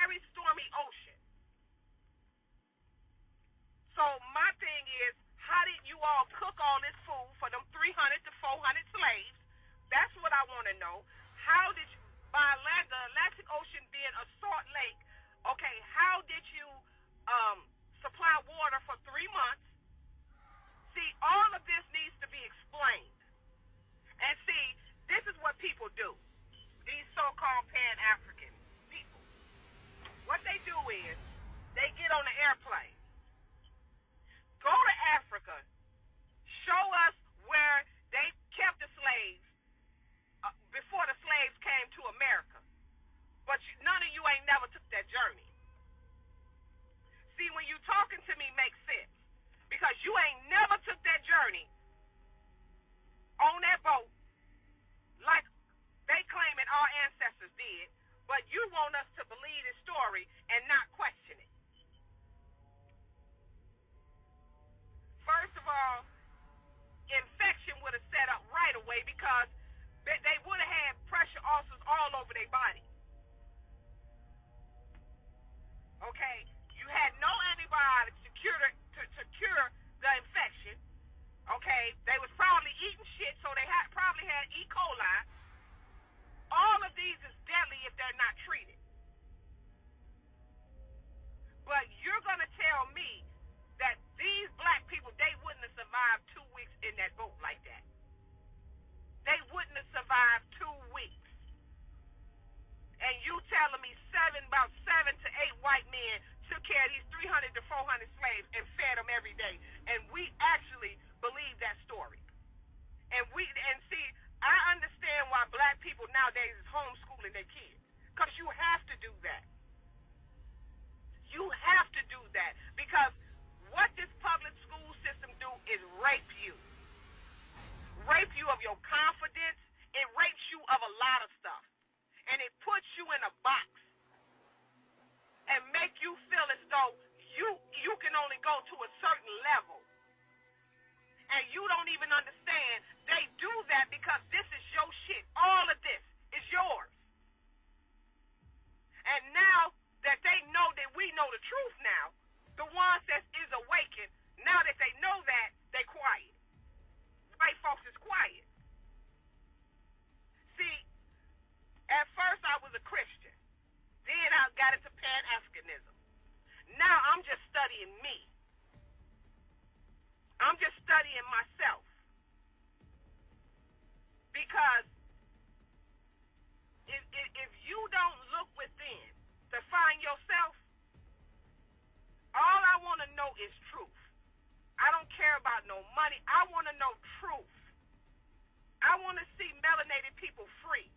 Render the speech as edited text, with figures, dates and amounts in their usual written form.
very stormy ocean. So my thing is, how did you all cook all this food for them 300 to 400 slaves? That's what I want to know. How did you, the Atlantic Ocean being a salt lake, okay, how did you supply water for 3 months? See, all of this needs to be explained. And see, this is what people do. These so-called Pan-African people. What they do is, they get on the airplane, go to Africa, show us where they kept the slaves before the slaves came to America. But none of you ain't never took that journey. See, when you talking to me makes sense. Because you ain't never took that journey on that boat like they claiming our ancestors did, but you want us to believe the story and not question it. First of all, infection would have set up right away because they would have had pressure ulcers all over their body. Okay? You had no antibiotics to cure the infection. Okay? They was probably eating shit, so they probably had E. coli. All of these is deadly if they're not treated. But you're going to tell me that these black people, they wouldn't have survived 2 weeks in that boat like that. They wouldn't have survived 2 weeks. And you telling me about 7 to 8 white men took care of these 300 to 400 slaves and fed them every day. And we actually believe that story. And see, I understand why black people nowadays is homeschooling their kids. Because you have to do that. You have to do that. Because what this public school system do is rape you. Rape you of your confidence. It rapes you of a lot of stuff. And it puts you in a box. And make you feel as though you can only go to a certain level. And you don't even understand they do that because this is your shit. All of this is yours. And now that they know that we know the truth now, the ones that is awakened, now that they know that, they quiet. White folks is quiet. See, at first I was a Christian. Then I got into Pan-Africanism. Now I'm just studying me. I'm just studying myself. Because if you don't look within to find yourself, all I want to know is truth. I don't care about no money. I want to know truth. I want to see melanated people free.